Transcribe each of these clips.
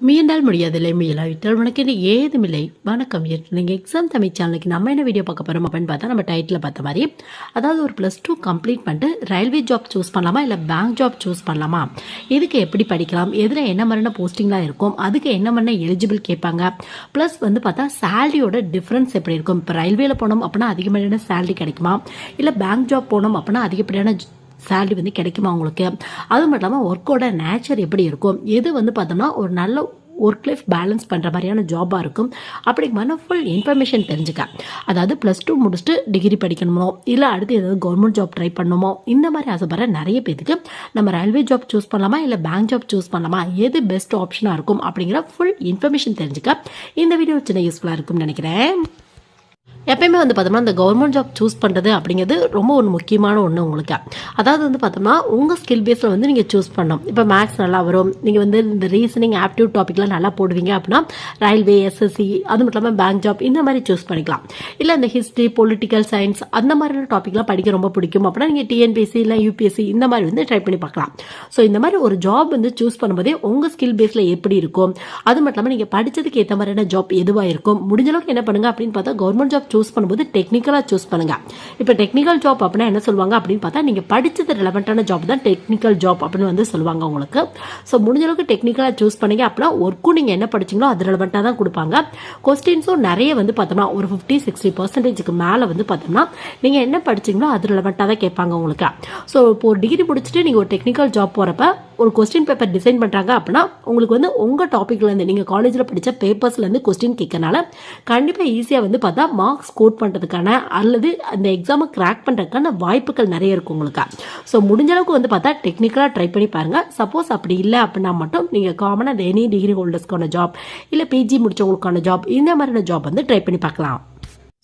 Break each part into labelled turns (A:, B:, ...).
A: முயன்றால் முடியாதில்லை முயலாவிட்டால் உனக்கு இது ஏதுமில்லை. வணக்கம். நீங்கள் எக்ஸாம் தமிழ் சேனலுக்கு நம்ம என்ன வீடியோ பார்க்க போகிறோம் அப்படின்னு பார்த்தா, நம்ம டைட்டில் பார்த்த மாதிரி, அதாவது ஒரு +2 கம்ப்ளீட் பண்ணிட்டு ரயில்வே ஜாப் சூஸ் பண்ணலாமா இல்லை பேங்க் ஜாப் சூஸ் பண்ணலாமா, இதுக்கு எப்படி படிக்கலாம், எதில் என்ன மாதிரியான போஸ்டிங்லாம் இருக்கும், அதுக்கு என்ன மாதிரியான எலிஜிபிள் கேட்பாங்க, ப்ளஸ் வந்து பார்த்தா சேலரியோட டிஃப்ரென்ஸ் எப்படி இருக்கும். இப்போ ரயில்வேல போனோம் அப்படின்னா அதிகப்படியான சேலரி கிடைக்குமா, இல்லை பேங்க் ஜாப் போனோம் அப்படின்னா அதிகப்படியான சேலரி வந்து கிடைக்குமா உங்களுக்கு, அது மட்டும் இல்லாமல் ஒர்க்கோட நேச்சர் எப்படி இருக்கும், எது வந்து பார்த்தோம்னா ஒரு நல்ல ஒர்க் லைஃப் பேலன்ஸ் பண்ணுற மாதிரியான ஜாபாக இருக்கும், அப்படிங்கிற ஃபுல் இன்ஃபர்மேஷன் தெரிஞ்சுக்க. அதாவது +2 முடிச்சுட்டு டிகிரி படிக்கணுமோ இல்லை அடுத்து ஏதாவது கவர்மெண்ட் ஜாப் ட்ரை பண்ணணுமோ, இந்த மாதிரி ஆசைப்படுற நிறைய பேருக்கு நம்ம ரயில்வே ஜாப் சூஸ் பண்ணலாமா இல்லை பேங்க் ஜாப் சூஸ் பண்ணலாமா, எது பெஸ்ட் ஆப்ஷனாக இருக்கும் அப்படிங்கிற ஃபுல் இன்ஃபர்மேஷன் தெரிஞ்சுக்க இந்த வீடியோ சின்ன யூஸ்ஃபுல்லாக இருக்கும்னு நினைக்கிறேன். எப்பயுமே வந்து பார்த்தோம்னா இந்த கவர்மெண்ட் ஜாப் சூஸ் பண்ணுறது அப்படிங்கிறது ரொம்ப ஒரு முக்கியமான ஒன்று உங்களுக்கு. அதாவது வந்து பார்த்தோம்னா உங்கள் ஸ்கில் பேஸில் வந்து நீங்கள் சூஸ் பண்ணணும். இப்போ மேக்ஸ் நல்லா வரும், நீங்கள் வந்து இந்த ரீசனிங் ஆப்டியூட் டாப்பிக்லாம் நல்லா போடுவீங்க அப்படின்னா ரயில்வே, எஸ்எஸ்சி, அது மட்டும் இல்லாமல் பேங்க் ஜாப் இந்த மாதிரி சூஸ் பண்ணிக்கலாம். இல்லை இந்த ஹிஸ்ட்ரி, பொலிட்டிக்கல் சயின்ஸ் அந்த மாதிரியான டாப்பிக்லாம் படிக்க ரொம்ப பிடிக்கும் அப்படின்னா நீங்கள் டிஎன்பிஎஸ்சி இல்லை யூபிஎஸ்சி இந்த மாதிரி வந்து ட்ரை பண்ணி பார்க்கலாம். ஸோ இந்த மாதிரி ஒரு ஜாப் வந்து சூஸ் பண்ணும்போதே உங்கள் ஸ்கில் பேஸில் எப்படி இருக்கும், அது மட்டும் இல்லாமல் நீங்கள் படித்ததுக்கு ஏற்ற மாதிரியான ஜாப் எதுவாக இருக்கும், முடிஞ்ச அளவுக்கு என்ன பண்ணுங்க அப்படின்னு பார்த்தா கவர்மெண்ட் ஜாப் சூஸ் பண்ணும்போது டெக்னிக்கலா சூஸ் பண்ணுங்க. இப்போ டெக்னிக்கல் ஜாப் அப்படின்னா என்ன சொல்லுவாங்க அப்படின்னு பார்த்தா, நீங்க படிச்சது ரெலவெண்டான ஜாப் தான் டெக்னிக்கல் ஜாப் அப்படின்னு வந்து சொல்லுவாங்க உங்களுக்கு. ஸோ முடிஞ்ச அளவுக்கு டெக்னிக்கலா சூஸ் பண்ணீங்க அப்படின்னா ஒர்க்கும் நீங்க என்ன படிச்சீங்களோ அது ரெலவெண்டா தான் கொடுப்பாங்க. கொஸ்டின்ஸும் நிறைய வந்து பார்த்தோம்னா ஒரு 50-60% மேல வந்து பார்த்தோம்னா நீங்க என்ன படிச்சீங்களோ அது ரெலவெண்டா தான் கேட்பாங்க உங்களுக்கு. ஸோ இப்போ ஒரு டிகிரி முடிச்சுட்டு நீங்க ஒரு டெக்னிக்கல் ஜாப் போறப்ப ஒரு கொஸ்டின் பேப்பர் டிசைன் பண்றாங்க அப்படின்னா உங்களுக்கு வந்து உங்க டாபிக்ல இருந்து நீங்க காலேஜில் படிச்ச பேப்பர்ஸ்ல இருந்து கொஸ்டின் கேட்கறனால கண்டிப்பா ஈஸியா வந்து பார்த்தா மார்க்ஸ் ஸ்கோர் பண்றதுக்கான அல்லது அந்த எக்ஸாமை கிராக் பண்றதுக்கான வாய்ப்புகள் நிறைய இருக்கும் உங்களுக்கு. ஸோ முடிஞ்ச அளவுக்கு வந்து பார்த்தா டெக்னிக்கலா ட்ரை பண்ணி பாருங்க. சப்போஸ் அப்படி இல்லை அப்படின்னா மட்டும் நீங்க காமனா எனி டிகிரி ஹோல்டர்ஸ்க்கான ஜாப் இல்லை பிஜி முடிச்சவங்களுக்கான ஜாப் இந்த மாதிரியான ஜாப் வந்து ட்ரை பண்ணி பார்க்கலாம்.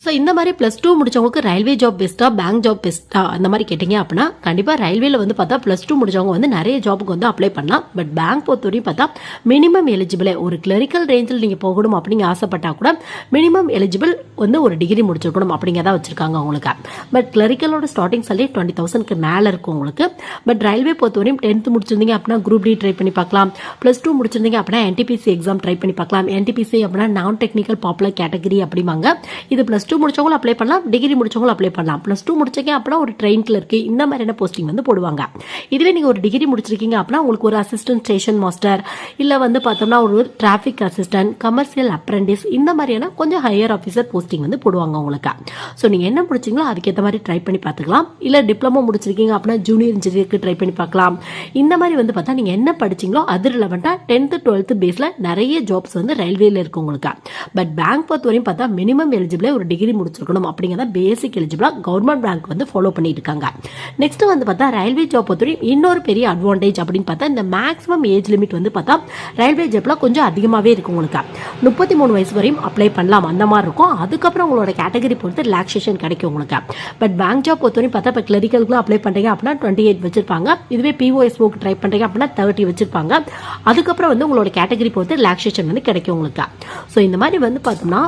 A: ஸோ இந்த மாதிரி +2 முடிச்சவங்களுக்கு ரயில்வே ஜாப் பெஸ்ட்டா பேங்க் ஜாப் பெஸ்ட்டா அந்த மாதிரி கேட்டிங்க அப்படின்னா கண்டிப்பாக ரயில்வேல வந்து பார்த்தா +2 முடிச்சவங்க வந்து நிறைய ஜாப்புக்கு வந்து அப்ளை பண்ணலாம். பட் பேங்க் பொறுத்தவரையும் பார்த்தா மினிமம் எலிஜிபிளே ஒரு கிளரிக்கல் ரேஞ்சில் நீங்கள் போகணும் அப்படிங்க ஆசைப்பட்டா கூட மினிமம் எலிஜிபிள் வந்து ஒரு டிகிரி முடிச்சிருக்கணும் அப்படிங்கிறதா வச்சிருக்காங்க உங்களுக்கு. பட் கிளரிக்கலோட ஸ்டார்டிங் சேலரி 20,000க்கு மேலே இருக்கும் உங்களுக்கு. பட் ரயில்வே பொறுத்தவரையும் 10th முடிச்சிருந்தீங்க அப்படின்னா குரூப் டி ட்ரை பண்ணி பார்க்கலாம். +2 முடிச்சிருந்தீங்க அப்படின்னா NTPC எக்ஸாம் ட்ரை பண்ணி பார்க்கலாம். NTPC அப்படின்னா நான் டெக்னிக்கல் பாப்புலர் கேட்டகரி அப்படிம்பாங்க. இது +2 முடிச்சவங்களும் அப்ளை பண்ணலாம், டிகிரி முடிச்சவங்களும் அப்ளை பண்ணலாம். +2 முடிச்சீங்க அப்படின்னா ஒரு ட்ரெயின் கிளர்க்கு இந்த மாதிரியான போஸ்டிங் வந்து போடுவாங்க. இதுவே நீங்க ஒரு டிகிரி முடிச்சிருக்கீங்க அப்படின்னா உங்களுக்கு ஒரு அசிஸ்டன்ட் ஸ்டேஷன் மாஸ்டர் இல்ல வந்து பார்த்தோம்னா ஒரு டிராஃபிக் அசிஸ்டன்ட், கமர்ஷியல் அப்ரெண்டிஸ் இந்த மாதிரியான கொஞ்சம் ஹையர் ஆஃபீஸர் போஸ்டிங் வந்து போடுவாங்க உங்களுக்கு. ஸோ நீங்க என்ன முடிச்சீங்களோ அதுக்கேற்ற மாதிரி ட்ரை பண்ணி பார்த்துக்கலாம். இல்ல டிப்ளமோ முடிச்சிருக்கீங்க அப்படின்னா ஜூனியர் இன்ஜினியருக்கு ட்ரை பண்ணி பார்க்கலாம். இந்த மாதிரி வந்து பார்த்தா நீங்க என்ன படிச்சீங்களோ அது ரிலவெண்டா 10th 12th பேஸ்ல நிறைய ஜாப்ஸ் வந்து ரயில்வேல இருக்கு உங்களுக்கு. பட் பேங்க் பொறுத்தவரையும் பார்த்தா மினிமம் எலிஜிபிளே ஒரு டிகிரி முடிச்சிருக்கணும் அப்படிங்கிறத பேசிக் எலிஜிபிளா கவர்மெண்ட் பேங்க் வந்து ஃபாலோ பண்ணிட்டு இருக்காங்க. நெக்ஸ்ட் வந்து பார்த்தா ரயில்வே ஜாப் பொறுத்தவரையும் இன்னொரு பெரிய அட்வான்டேஜ் அப்படின்னு பார்த்தா இந்த மேக்ஸிமம் ஏஜ் லிமிட் வந்து பார்த்தா ரயில்வே ஜாப்ல கொஞ்சம் அதிகமாகவே இருக்கும் உங்களுக்கு. 33 வயசு வரையும் அப்ளை பண்ணலாம் அந்த மாதிரி இருக்கும். அதுக்கப்புறம் உங்களோட கேட்டகரி பொறுத்து ரிலாக்ஸேஷன் கிடைக்கும் உங்களுக்கு. பட் பேங்க் ஜாப் பொறுத்தவரையும் பார்த்தா இப்போ கிளரிக்கலுக்கு அப்ளை பண்றீங்க அப்படின்னா 28 வச்சிருப்பாங்க. இதுவே POSOக்கு ட்ரை பண்றீங்க அப்படின்னா 30 வச்சிருப்பாங்க. அதுக்கப்புறம் வந்து உங்களோட கேட்டகரி பொறுத்து ரிலாக்ஸேஷன் வந்து கிடைக்கும் உங்களுக்கு. ஸோ இந்த மாதிரி வந்து பார்த்தோம்னா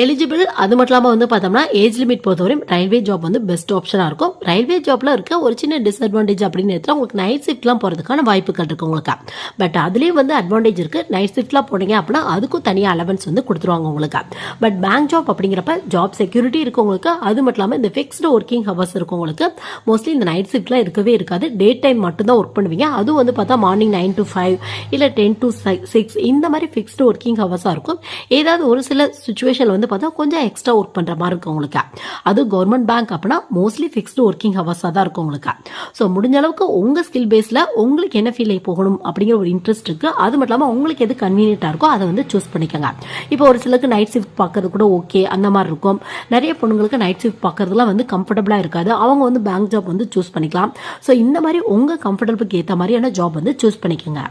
A: எலிஜிபிள் அது மட்டும் இல்லாமல் வந்து பார்த்தோம்னா ஏஜ் லிமிட் பொறுத்தவரையும் ரயில்வே ஜாப் வந்து பெஸ்ட் ஆப்ஷனாக இருக்கும். ரயில்வே ஜாப்ல இருக்க ஒரு சின்ன டிஸ்அட்வான்டேஜ் அப்படின்னு எடுத்தால் உங்களுக்கு நைட் ஷிஃப்ட்லாம் போகிறதுக்கான வாய்ப்புகள் இருக்கு உங்களுக்கு. பட் அதுலேயும் வந்து அட்வான்டேஜ் இருக்கு. நைட் ஷிஃப்ட்லாம் போனீங்க அப்படின்னா அதுக்கும் தனியாக அலவன்ஸ் வந்து கொடுத்துருவாங்க உங்களுக்கு. பட் பேங்க் ஜாப் அப்படிங்கிறப்ப ஜாப் செக்யூரிட்டி இருக்கு உங்களுக்கு. அது மட்டும் இல்லாமல் இந்த ஃபிக்ஸ்டு ஒர்க்கிங் ஹவர்ஸ் இருக்கும் உங்களுக்கு. மோஸ்ட்லி இந்த நைட் ஷிஃப்ட்லாம் இருக்கவே இருக்காது. டே டைம் மட்டும் தான் ஒர்க் பண்ணுவீங்க. அதுவும் வந்து பார்த்தா மார்னிங் 9 to 5 இல்லை 10 to 6 இந்த மாதிரி ஃபிக்ஸ்டு ஒர்க்கிங் ஹவர்ஸாக இருக்கும். ஏதாவது ஒரு சில சுச்சுவேஷன் வந்து பார்த்தா கொஞ்சம் எக்ஸ்ட்ரா ஒர்க் பண்ற மாதிரி இருக்கும் உங்களுக்கு. அது கவர்மெண்ட் பேங்க் அப்படின்னா மோஸ்ட்லி ஃபிக்ஸ்டு ஒர்க்கிங் ஹவர்ஸா தான் இருக்கும் உங்களுக்கு. ஸோ முடிஞ்ச அளவுக்கு உங்க ஸ்கில் பேஸ்ல உங்களுக்கு என்ன ஃபீல் போகணும் அப்படிங்கிற ஒரு இன்ட்ரெஸ்ட் இருக்கு. அது மட்டும் இல்லாமல் உங்களுக்கு எது கன்வீனியன்ட்டா இருக்கோ அதை வந்து சூஸ் பண்ணிக்கோங்க. இப்போ ஒரு சிலருக்கு நைட் ஷிஃப்ட் பார்க்கறது கூட ஓகே அந்த மாதிரி இருக்கும். நிறைய பொண்ணுங்களுக்கு நைட் ஷிஃப்ட் பார்க்கறதுலாம் வந்து கம்ஃபர்டபுளா இருக்காது. அவங்க வந்து பேங்க் ஜாப் வந்து சூஸ் பண்ணிக்கலாம். ஸோ இந்த மாதிரி உங்க கம்ஃபர்டபுளுக்கு ஏற்ற மாதிரியான ஜாப் வந்து சூஸ் பண்ணிக்கோங்க.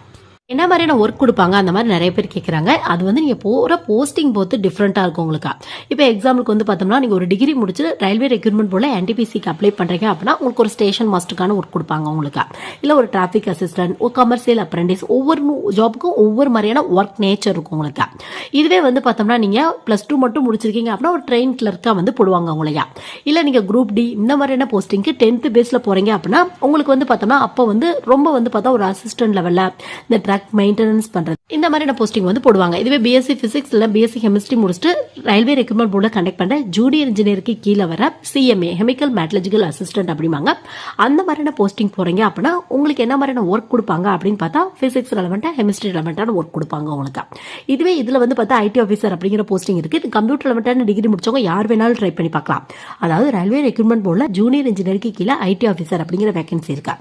A: என்ன மாதிரியான ஒர்க் கொடுப்பாங்க அந்த மாதிரி நிறைய பேர் கேட்குறாங்க. அது வந்து நீங்கள் போகிற போஸ்டிங் பொறுத்து டிஃப்ரெண்ட்டாக இருக்கும் உங்களுக்கு. இப்போ எக்ஸாம்பிளுக்கு வந்து பார்த்தோம்னா நீங்கள் ஒரு டிகிரி முடிச்சு ரயில்வே ரெக்ரூட்மெண்ட் போல NTPCக்கு அப்ளை பண்ணுறீங்க அப்படின்னா உங்களுக்கு ஒரு ஸ்டேஷன் மாஸ்டருக்கான ஒர்க் கொடுப்பாங்க உங்களுக்கு. இல்லை ஒரு டிராஃபிக் அசிஸ்டன்ட், ஒரு கமர்ஷியல் அப்ரெண்டிஸ், ஒவ்வொரு ஜாப்புக்கும் ஒவ்வொரு மாதிரியான ஒர்க் நேச்சர் இருக்கும் உங்களுக்கு. இதுவே வந்து பார்த்தோம்னா நீங்கள் +2 மட்டும் முடிச்சிருக்கீங்க அப்படின்னா ஒரு ட்ரெயின் கிளர்க்காக வந்து போடுவாங்க உங்களையா. இல்லை நீங்கள் குரூப் டி இந்த மாதிரியான போஸ்டிங்க்கு 10th பேஸில் போகிறீங்க அப்படின்னா உங்களுக்கு வந்து பார்த்தோம்னா அப்போ வந்து ரொம்ப வந்து பார்த்தா ஒரு அசிஸ்டன்ட் லெவலில் இந்த ட்ரக் மெயின்டெனன்ஸ் பண்றது இந்த மாதிரியான போஸ்டிங் வந்து போடுவாங்க. இதுவே பிஎஸ்சி பிசிக்ஸ் இல்லை பிஎஸ்சி கெமிஸ்ட்ரி முடிச்சுட்டு ரயில்வே ரெக்ரூட்மெண்ட் போர்டில் கண்டக்ட் பண்ணுற ஜூனியர் இன்ஜினியருக்கு கீழே வர சிஎம்ஏ கெமிக்கல் மெட்டலர்ஜிக்கல் அசிஸ்டன்ட் அப்படிம்பாங்க. அந்த மாதிரியான போஸ்டிங் போறீங்க அப்படின்னா உங்களுக்கு என்ன மாதிரியான ஒர்க் கொடுப்பாங்க அப்படின்னு பார்த்தா பிசிக்ஸ் ரெலவெண்டா கெமிஸ்ட்ரி ரெலவெண்டான ஒர்க் கொடுப்பாங்க உங்களுக்கு. இதுவே இதுல வந்து பார்த்தா ஐடி ஆஃபீஸர் அப்படிங்கிற போஸ்டிங் இருக்கு. இது கம்ப்யூட்டர் ரெலவெண்டான டிகிரி முடிச்சவங்க யார் வேணாலும் ட்ரை பண்ணி பார்க்கலாம். அதாவது ரயில்வே ரெக்ரூட்மெண்ட் போர்டில் ஜூனியர் இன்ஜினியருக்கு கீழே ஐடி ஆஃபீஸர் அப்படிங்கிற வேகன்சி இருக்கு.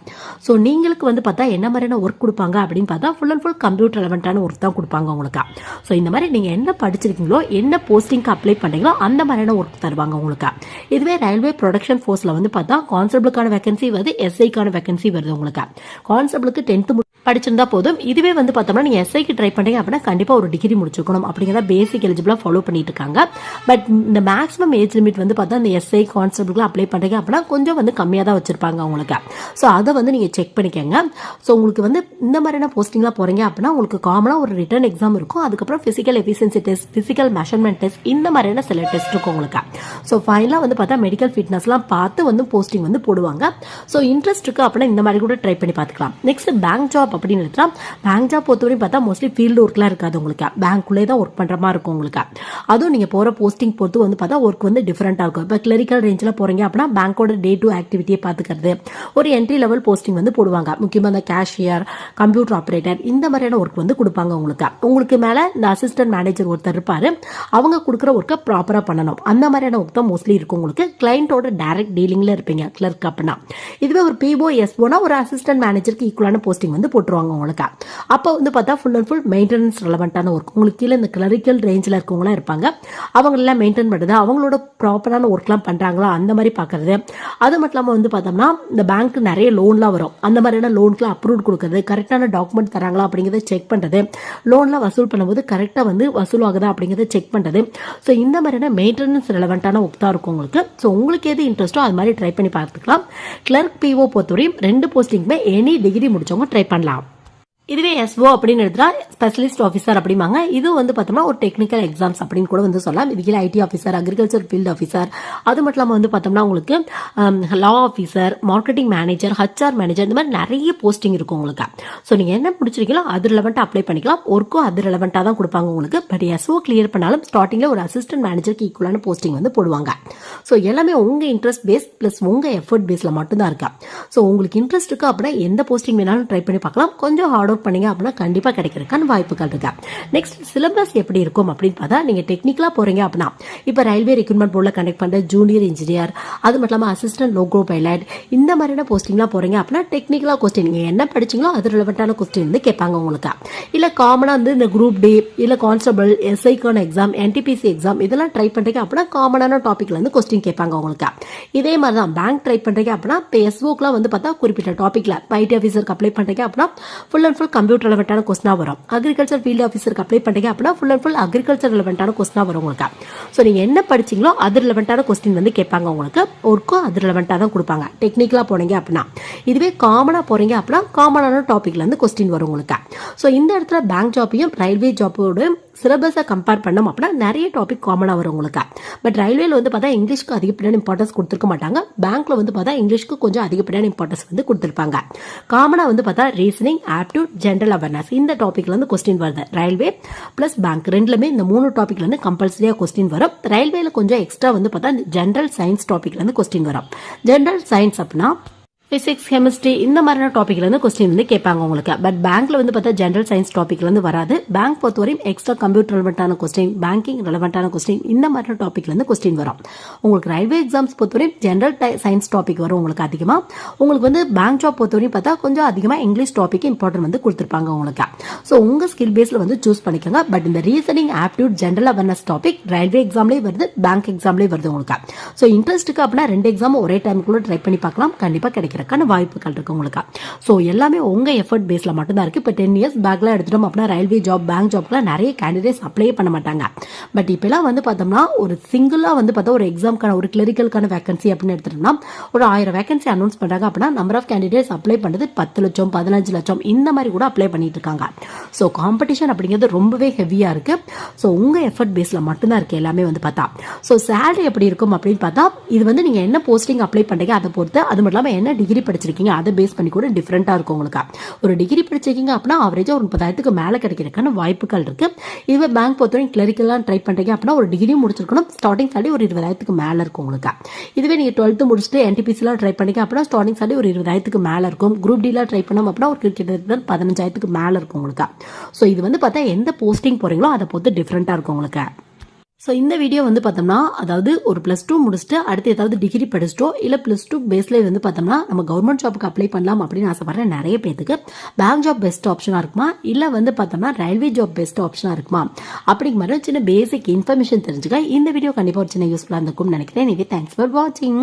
A: ஸோ நீங்களுக்கு வந்து பார்த்தா என்ன மாதிரியான ஒர்க் கொடுப்பாங்க அப்படின்னு பார்த்தா ஃபுல் அண்ட் ஃபுல் கம்ப்யூட்டர் ரெலவெண்டான ஒர்க் தான் கொடுப்பாங்க உங்களுக்கு. ஸோ இந்த மாதிரி நீங்க என்ன படிச்சிருக்கீங்களோ என்ன போஸ்டிங்க்கு அப்ளை பண்ணீங்களோ அந்த மாதிரியான ஒர்க் தருவாங்க உங்களுக்கு. இதுவே ரயில்வே ப்ரொடக்ஷன் ஃபோர்ஸ்ல வந்து பார்த்தா கான்ஸ்டபிளுக்கான வேகன்சி வருது, எஸ்ஐக்கான வேகன்சி வருது உங்களுக்கு. கான்ஸ்டபிளுக்கு 10th படிச்சிருந்தா போதும். இதுவே வந்து பார்த்தோம்னா நீங்க எஸ்ஐக்கு ட்ரை பண்றீங்க அப்படின்னா கண்டிப்பா ஒரு டிகிரி முடிச்சிருக்கணும் அப்படிங்கிற பேசிக் எலிஜிபிளா ஃபாலோ பண்ணிட்டு இருக்காங்க. பட் இந்த மேக்ஸிமம் ஏஜ் லிமிட் வந்து பார்த்தா இந்த எஸ்ஐ கான்ஸ்டபிள் அப்ளை பண்றீங்க அப்படின்னா கொஞ்சம் வந்து கம்மியாக தான் வச்சிருப்பாங்க உங்களுக்கு. ஸோ அதை வந்து நீங்க செக் பண்ணிக்கோங்க. ஸோ உங்களுக்கு வந்து இந்த மாதிரியான போஸ்டிங்லாம் போறீங்க அப்படின்னா உங்களுக்கு காமனா ஒரு ரிட்டன் எக்ஸாம் இருக்கும். அதுக்கப்புறம் physical efficiency test, physical measurement test, இந்த மாதிரியான சில டெஸ்ட் இருக்கும் உங்களுக்கு. ஸோ ஃபைனலாக வந்து பார்த்தா மெடிக்கல் ஃபிட்னஸ்லாம் பார்த்து வந்து போஸ்டிங் வந்து போடுவாங்க. ஸோ இன்ட்ரெஸ்ட் இருக்கு அப்படின்னா இந்த மாதிரி கூட ட்ரை பண்ணி பார்த்துக்கலாம். நெக்ஸ்ட் பேங்க் ஜாப் அப்படின்னு எடுத்தா பேங்க் ஜாப் பொறுத்தவரையும் பார்த்தா மோஸ்ட்லி ஃபீல்டு ஒர்க்லாம் இருக்காது உங்களுக்கு. பேங்க்குள்ளே தான் ஒர்க் பண்ற மாதிரி இருக்கும் உங்களுக்கு. அதுவும் நீங்க போற போஸ்டிங் பொறுத்து வந்து பார்த்தா ஒர்க் வந்து டிஃபரெண்டா இருக்கும். இப்போ கிளரிக்கல் ரேஞ்சில் போறீங்க அப்படின்னா பேங்கோட டே டு ஆக்டிவிட்டியை பார்த்துக்கிறது. ஒரு என்ட்ரி லெவல் போஸ்டிங் வந்து போடுவாங்க. முக்கியமாக இந்த கேஷியர், கம்ப்யூட்டர் ஆப்ரேட்டர், இந்த மாதிரியான ஒர்க் வந்து கொடுப்பாங்க உங்களுக்கு. உங்களுக்கு மேல இந்த அசிஸ்டன்ட் மேனேஜர் ஒருத்தர் இருப்பாரு. அவங்க கொடுக்குற ஒர்க்கை ப்ராப்பரா பண்ணணும். அந்த மாதிரியான ஒர்க் தான் மோஸ்ட்லி இருக்கும் உங்களுக்கு. கிளைண்டோட டைரக்ட் டீலிங்ல இருப்பீங்க கிளர்க் அப்படின்னா. இதுவே ஒரு பிஓ எஸ்ஓனா ஒரு அசிஸ்டன்ட் மேனேஜருக்கு ஈக்குவலான போஸ்டிங் வந்து போட்டுருவாங்க உங்களுக்கு. அப்போ வந்து பார்த்தா ஃபுல் அண்ட் ஃபுல் மெயின்டெனன்ஸ் ரெலவெண்டான ஒர்க். உங்களுக்கு கீழே இந்த கிளரிக்கல் ரேஞ்சில் இருக்கவங்களாம் இருப்பாங்க. அவங்களெல்லாம் மெயின்டைன் பண்ணுறது, அவங்களோட ப்ராப்பரான ஒர்க்லாம் பண்ணுறாங்களா அந்த மாதிரி பார்க்கறது. அது மட்டும் இல்லாமல் வந்து பார்த்தோம்னா இந்த பேங்க்கு நிறைய லோன்லாம் வரும். அந்த மாதிரியான லோனுக்குலாம் அப்ரூவ் கொடுக்குறது, கரெக்டான டாக்குமெண்ட் தராங்களா அப்படிங்கிறத செக் பண்ணுறது, லோன்லாம் வசூல் பண்ணும்போது கரெக்டாக வந்து வசூல் ஆகுதா அப்படிங்கிறத செக் பண்ணுறது. ஸோ இந்த மாதிரியான மெயின்டெனன்ஸ் ரெலவெண்டான ஒர்க் தான் இருக்கும் உங்களுக்கு. ஸோ உங்களுக்கு எது இன்ட்ரெஸ்ட்டோ அது மாதிரி ட்ரை பண்ணி பார்த்துக்கலாம். கிளர்க் பிஓ பொறுத்தவரையும் 2 போஸ்டிங்குமே எனி டிகிரி முடிச்சவங்க ட்ரை பண்ணலாம். இதுவே எஸ்ஓ அப்படின்னு எடுத்தா ஸ்பெஷலிஸ்ட் ஆஃபீஸர் அப்படிம்பாங்க. இது வந்து பார்த்தோம்னா ஒரு டெக்னிக்கல் எக்ஸாம்ஸ் அப்படின்னு கூட வந்து சொல்லலாம். இதுக்கு ID officer, agriculture field officer, அது மட்டும் இல்லாமல் வந்து பார்த்தோம்னா உங்களுக்கு லா officer, marketing manager, HR manager, இந்த மாதிரி நிறைய போஸ்டிங் இருக்கும் உங்களுக்கு. ஸோ நீங்கள் என்ன முடிச்சிருக்கீங்களோ அது ரிலவெண்ட்டாக அப்ளை பண்ணிக்கலாம். ஒர்க்கும் அது ரிலவெண்ட்டாக தான் கொடுப்பாங்க உங்களுக்கு. பட் எஸ்ஓ கிளியர் பண்ணாலும் ஸ்டார்டிங்கில் ஒரு அசிஸ்டன்ட் மேனேஜருக்கு ஈக்குவலான போஸ்டிங் வந்து போடுவாங்க. ஸோ எல்லாமே உங்கள் இன்ட்ரெஸ்ட் பேஸ் ப்ளஸ் உங்கள் எஃபர்ட் பேஸில் மட்டும்தான் இருக்கா. ஸோ உங்களுக்கு இன்ட்ரெஸ்ட் இருக்கு அப்படின்னா எந்த போஸ்டிங் வேணாலும் ட்ரை பண்ணி பார்க்கலாம். கொஞ்சம் ஹார்ட் ஒர்க் பண்ணீங்க அப்படின்னா கண்டிப்பா கிடைக்கிறதுக்கான வாய்ப்புகள் இருக்கு. நெக்ஸ்ட் சிலபஸ் எப்படி இருக்கும் அப்படின்னு பார்த்தா நீங்க டெக்னிக்கலா போறீங்க அப்படின்னா இப்ப ரயில்வே ரெக்ரூட்மெண்ட் போர்ட்ல கண்டக்ட் பண்ற ஜூனியர் இன்ஜினியர், அது மட்டும் இல்லாம அசிஸ்டன்ட் லோகோ பைலட், இந்த மாதிரியான போஸ்டிங்லாம் போறீங்க அப்படின்னா டெக்னிக்கலா கொஸ்டின் நீங்க என்ன படிச்சீங்களோ அது ரிலவெண்டான கொஸ்டின் வந்து கேட்பாங்க உங்களுக்கு. இல்ல காமனா வந்து இந்த குரூப் டி, இல்ல கான்ஸ்டபிள், எஸ்ஐக்கான எக்ஸாம், என்டிபிசி எக்ஸாம் இதெல்லாம் ட்ரை பண்றீங்க அப்படின்னா காமனான டாபிக்ல இருந்து கொஸ்டின் கேட்பாங்க உங்களுக்கு. இதே மாதிரி தான் பேங்க் ட்ரை பண்றீங்க அப்படின்னா இப்போ எஸ்ஓக்குலாம் வந்து பார்த்தா குறிப்பிட்ட டாபிக்ல ஐடி ஆஃபீஸருக்கு அப்ளை பண்றீங்க அப்படின்னா ஃபுல் அண்ட் ஃபுல் கம்ப்யூட்டர் ரெலவெண்டான கொஸ்டினா வரும். அக்ரிகல்ச்சர் ஃபீல்டு ஆஃபீஸருக்கு அப்ளை பண்றீங்க அப்படின்னா ஃபுல் அண்ட் ஃபுல் அக்ரிகல்ச்சர் ரெலவெண்டான கொஸ்டினா வரும் உங்களுக்கு. ஸோ நீங்க என்ன படிச்சீங்களோ அது ரிலவெண்டான கொஸ்டின் வந்து கேட்பாங்க உங்களுக்கு. ஒர்க்கும் அது ரிலவெண்டா தான் கொடுப்பாங்க டெக்னிக்கலா போனீங்க அப்படின்னா. இதுவே காமனா போறீங்க அப்படின்னா காமனான டாபிக்ல இருந்து கொஸ்டின் வரும் உங்களுக்கு. ஸோ இந்த இடத்துல பேங்க் ஜாப்பையும் ரயில்வே ஜாப்போட சிலபஸை கம்பேர் பண்ணோம் அப்படின்னா நிறைய டாபிக் காமனாக வரும் உங்களுக்கு. பட் ரயில்வேல வந்து பார்த்தா இங்கிலீஷ்க்கு அதிகப்படியான இம்பார்ட்டன்ஸ் கொடுத்துருக்க மாட்டாங்க. பேங்க்ல வந்து பார்த்தா இங்கிலீஷ்க்கு கொஞ்சம் அதிகப்படியான இம்பார்ட்டன்ஸ் வந்து கொடுத்துருப்பாங்க. காமனாக வந்து பார்த்தா ரீசனிங், ஆப்டியூட், ஜென்ரல் அவேர்னஸ் இந்த டாபிக்ல இருந்து கொஸ்டின் வருது. ரயில்வே பிளஸ் பேங்க் ரெண்டுலமே இந்த 3 டாபிக்ல இருந்து கம்பல்சரியா கொஸ்டின் வரும். ரயில்வேல கொஞ்சம் எக்ஸ்ட்ரா வந்து பார்த்தா ஜென்ரல் சயின்ஸ் டாபிக்ல இருந்து கொஸ்டின் வரும். ஜென்ரல் சயின்ஸ் அப்படின்னா பிசிக்ஸ், கெமிஸ்ட்ரி இந்த மாதிரியான டாபிக்ல இருந்து கொஸ்டின் வந்து கேட்பாங்க உங்களுக்கு. பட் பேங்க்ல வந்து பார்த்தா ஜென்ரல் சயின்ஸ் டாபிக்ல இருந்து வராது. பேங்க் பொறுத்தவரையும் எக்ஸ்ட்ரா கம்ப்யூட்டர் ரெலவெண்டான கொஸ்டின், பேங்கிங் ரெலவெண்டான கொஸ்டின் இந்த மாதிரியான டாபிக்ல இருந்து கொஸ்டின் வரும். உங்களுக்கு ரயில்வே எக்ஸாம்ஸ் பொறுத்தவரையும் ஜென்ரல் சயின்ஸ் டாபிக் வரும் உங்களுக்கு அதிகமா. உங்களுக்கு வந்து பேங்க் ஜாப் பொறுத்தவரையும் பார்த்தா கொஞ்சம் அதிகமா இங்கிலீஷ் டாபிக் இம்பார்ட்டன்ட் வந்து கொடுத்துருப்பாங்க உங்களுக்கு. ஸோ உங்க ஸ்கில் பேஸ்ல வந்து சூஸ் பண்ணிக்கோங்க. பட் இந்த reasoning, aptitude, general awareness topic railway எக்ஸாம்லேயே வருது, பேங்க் எக்ஸாம்லேயே வருது உங்களுக்கு. ஸோ இன்ட்ரெஸ்ட்டுக்கு அப்படின்னா 2 எக்ஸாம் ஒரே டைமுக்குள்ள ட்ரை பண்ணி பார்க்கலாம். கண்டிப்பா கிடைக்கிறதுக்கான வாய்ப்புகள் இருக்கு உங்களுக்கு. ஸோ எல்லாமே உங்க எஃபர்ட் பேஸ்ல மட்டும்தான் இருக்கு. இப்போ 10 இயர்ஸ் பேக்ல எடுத்துட்டோம் அப்படின்னா ரயில்வே ஜாப், பேங்க் ஜாப்லாம் நிறைய கேண்டிடேட்ஸ் அப்ளை பண்ண மாட்டாங்க. பட் இப்பெல்லாம் வந்து பார்த்தோம்னா ஒரு சிங்கிளா வந்து பார்த்தா ஒரு எக்ஸாம்க்கான ஒரு கிளரிக்கலுக்கான வேகன்சி அப்படின்னு எடுத்துட்டோம்னா ஒரு 1000 வேகன்சி அனௌன்ஸ் பண்றாங்க அப்படின்னா நம்பர் ஆஃப் கேண்டிடேட்ஸ் அப்ளை பண்றது 10 லட்சம், 15 லட்சம் இந்த மாதிரி கூட அப்ளை பண்ணிட்டு இருக்காங்க. ஸோ காம்படிஷன் அப்படிங்கிறது ரொம்பவே ஹெவியா இருக்கு. ஸோ உங்க எஃபர்ட் பேஸ்ல மட்டும்தான் இருக்கு எல்லாமே வந்து பார்த்தா. ஸோ சேலரி எப்படி இருக்கும் அப்படின்னு பார்த்தா இது வந்து நீங்க என்ன போஸ்டிங் அப்ளை பண்றீங்க அதை பொறுத்து, அது மட்டும் இல்லாமல் என்ன டிகிரி படிச்சிருக்கீங்க அதை பேஸ் பண்ணி கூட டிஃப்ரெண்ட்டாக இருக்கும் உங்களுக்கு. ஒரு டிகிரி படிச்சிருக்கீங்க அப்படின்னா ஆவரேஜாக ஒரு 30,000க்கு மேலே கிடைக்கிறதுக்கான வாய்ப்புகள் இருக்கு. இதுவே பேங்க் பொறுத்தவரைக்கும் கிளரிக்கெல்லாம் ட்ரை பண்ணுறீங்க அப்படின்னா ஒரு டிகிரி முடிச்சிருக்கணும், ஸ்டார்டிங் சாலரி ஒரு 20,000க்கு மேலே இருக்கும் உங்களுக்கு. இதுவே நீங்கள் 12th முடிச்சுட்டு NTPCலாம் ட்ரை பண்ணீங்க அப்படின்னா ஸ்டார்டிங் சாலரி ஒரு 20,000க்கு மேலே இருக்கும். குரூப் டிலாம் ட்ரை பண்ணோம் அப்படின்னா ஒரு கிட்டத்தட்ட 15,000க்கு மேலே இருக்கும் உங்களுக்கு. ஸோ இது வந்து பார்த்தா எந்த போஸ்டிங் போகிறீங்களோ அதை பொறுத்து டிஃப்ரெண்ட்டாக இருக்கும் உங்களுக்கு. ஸோ இந்த வீடியோ வந்து பார்த்தோம்னா அதாவது ஒரு +2 முடிச்சுட்டு அடுத்து ஏதாவது டிகிரி படிச்சிட்டோ இல்லை +2 பேஸ்லேயே வந்து பார்த்தோம்னா நம்ம கவர்மெண்ட் ஜாப்புக்கு அப்ளை பண்ணலாம் அப்படின்னு ஆசைப்படுற நிறைய பேருக்கு பேங்க் ஜாப் பெஸ்ட் ஆப்ஷனாக இருக்குமா இல்லை வந்து பார்த்தோம்னா ரயில்வே ஜாப் பெஸ்ட் ஆப்ஷனாக இருக்குமா அப்படிங்கிற மாதிரி சின்ன பேசிக் இன்ஃபர்மேஷன் தெரிஞ்சுக்க இந்த வீடியோ கண்டிப்பாக ஒரு சின்ன யூஸ்ஃபுல்லாக இருந்திருக்கும்னு நினைக்கிறேன். தேங்க்ஸ் ஃபார் வாட்சிங்.